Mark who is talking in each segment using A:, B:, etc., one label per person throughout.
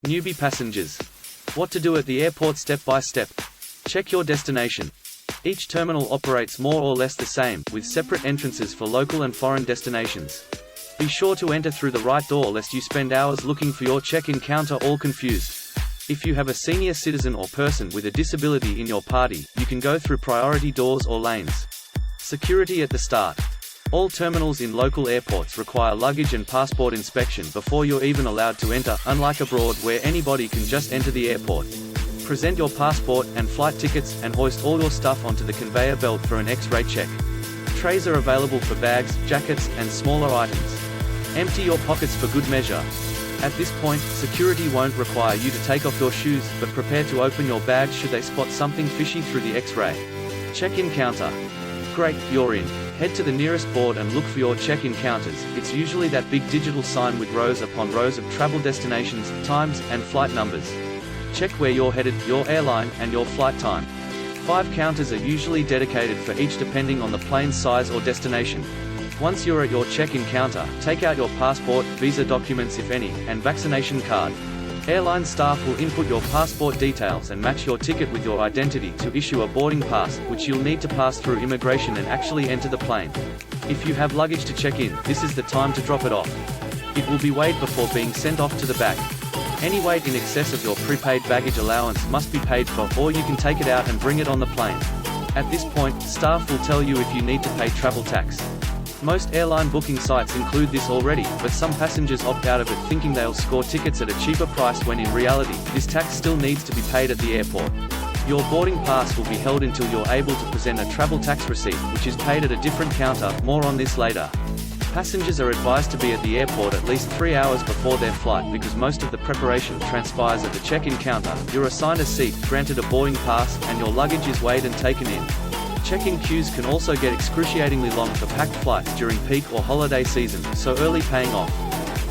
A: Newbie Passengers. What to do at the airport step by step. Check your destination. Each terminal operates more or less the same, with separate entrances for local and foreign destinations. Be sure to enter through the right door lest you spend hours looking for your check-in counter all confused. If you have a senior citizen or person with a disability in your party, you can go through priority doors or lanes. Security at the start. All terminals in local airports require luggage and passport inspection before you're even allowed to enter, unlike abroad where anybody can just enter the airport. Present your passport and flight tickets, and hoist all your stuff onto the conveyor belt for an X-ray check. Trays are available for bags, jackets, and smaller items. Empty your pockets for good measure. At this point, security won't require you to take off your shoes, but prepare to open your bag should they spot something fishy through the X-ray. Check-in counter. Great, you're in. Head to the nearest board and look for your check-in counters. It's usually that big digital sign with rows upon rows of travel destinations, times, and flight numbers. Check where you're headed, your airline, and your flight time. 5 counters are usually dedicated for each depending on the plane's size or destination. Once you're at your check-in counter, take out your passport, visa documents if any, and vaccination card. Airline staff will input your passport details and match your ticket with your identity to issue a boarding pass, which you'll need to pass through immigration and actually enter the plane. If you have luggage to check in, this is the time to drop it off. It will be weighed before being sent off to the back. Any weight in excess of your prepaid baggage allowance must be paid for, or you can take it out and bring it on the plane. At this point, staff will tell you if you need to pay travel tax. Most airline booking sites include this already, but some passengers opt out of it thinking they'll score tickets at a cheaper price when in reality, this tax still needs to be paid at the airport. Your boarding pass will be held until you're able to present a travel tax receipt, which is paid at a different counter. More on this later. Passengers are advised to be at the airport at least 3 hours before their flight because most of the preparation transpires at the check-in counter. You're assigned a seat, granted a boarding pass, and your luggage is weighed and taken in. Check-in queues can also get excruciatingly long for packed flights during peak or holiday season, so early paying off.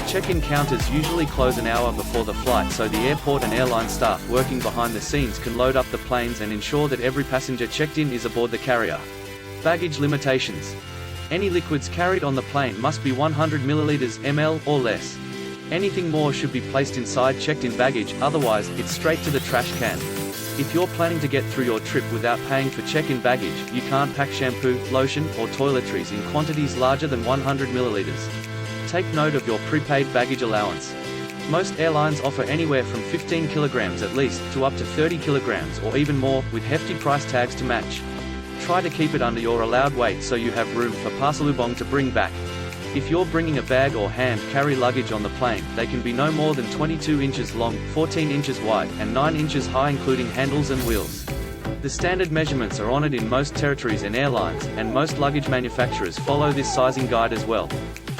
A: Check-in counters usually close an hour before the flight so the airport and airline staff working behind the scenes can load up the planes and ensure that every passenger checked in is aboard the carrier. Baggage limitations. Any liquids carried on the plane must be 100 ml or less. Anything more should be placed inside checked-in baggage, otherwise, it's straight to the trash can. If you're planning to get through your trip without paying for check-in baggage, you can't pack shampoo, lotion, or toiletries in quantities larger than 100 milliliters. Take note of your prepaid baggage allowance. Most airlines offer anywhere from 15 kilograms at least, to up to 30 kilograms or even more, with hefty price tags to match. Try to keep it under your allowed weight so you have room for pasalubong to bring back. If you're bringing a bag or hand-carry luggage on the plane, they can be no more than 22 inches long, 14 inches wide, and 9 inches high including handles and wheels. The standard measurements are honored in most territories and airlines, and most luggage manufacturers follow this sizing guide as well.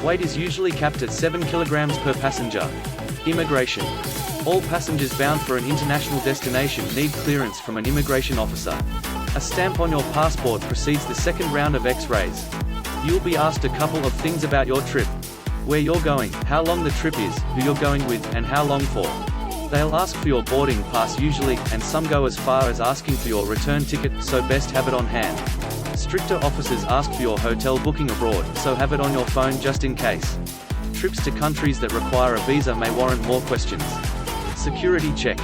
A: Weight is usually capped at 7 kilograms per passenger. Immigration. All passengers bound for an international destination need clearance from an immigration officer. A stamp on your passport precedes the second round of X-rays. You'll be asked a couple of things about your trip. Where you're going, how long the trip is, who you're going with, and how long for. They'll ask for your boarding pass usually, and some go as far as asking for your return ticket, so best have it on hand. Stricter officers ask for your hotel booking abroad, so have it on your phone just in case. Trips to countries that require a visa may warrant more questions. Security check.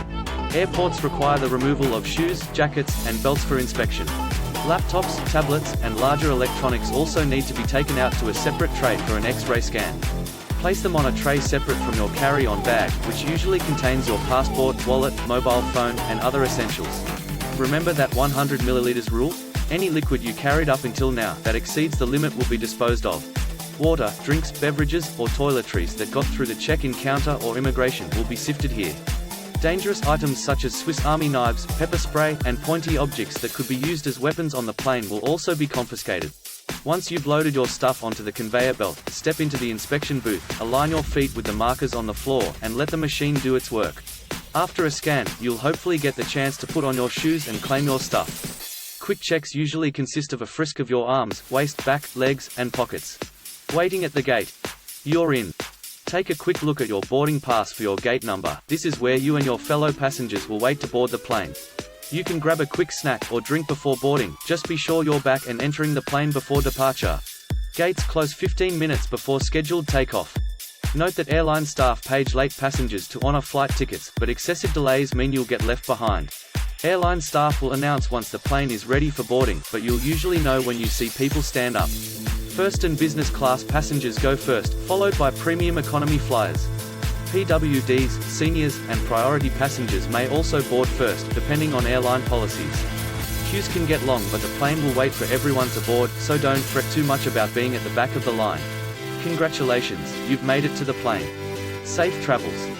A: Airports require the removal of shoes, jackets, and belts for inspection. Laptops, tablets, and larger electronics also need to be taken out to a separate tray for an X-ray scan. Place them on a tray separate from your carry-on bag, which usually contains your passport, wallet, mobile phone, and other essentials. Remember that 100 milliliters rule? Any liquid you carried up until now that exceeds the limit will be disposed of. Water, drinks, beverages, or toiletries that got through the check-in counter or immigration will be sifted here. Dangerous items such as Swiss Army knives, pepper spray, and pointy objects that could be used as weapons on the plane will also be confiscated. Once you've loaded your stuff onto the conveyor belt, step into the inspection booth, align your feet with the markers on the floor, and let the machine do its work. After a scan, you'll hopefully get the chance to put on your shoes and claim your stuff. Quick checks usually consist of a frisk of your arms, waist, back, legs, and pockets. Waiting at the gate. You're in. Take a quick look at your boarding pass for your gate number. This is where you and your fellow passengers will wait to board the plane. You can grab a quick snack or drink before boarding, just be sure you're back and entering the plane before departure. Gates close 15 minutes before scheduled takeoff. Note that airline staff page late passengers to honor flight tickets, but excessive delays mean you'll get left behind. Airline staff will announce once the plane is ready for boarding, but you'll usually know when you see people stand up. First and business class passengers go first, followed by premium economy flyers. PWDs, seniors, and priority passengers may also board first, depending on airline policies. Queues can get long, but the plane will wait for everyone to board, so don't fret too much about being at the back of the line. Congratulations, you've made it to the plane. Safe travels.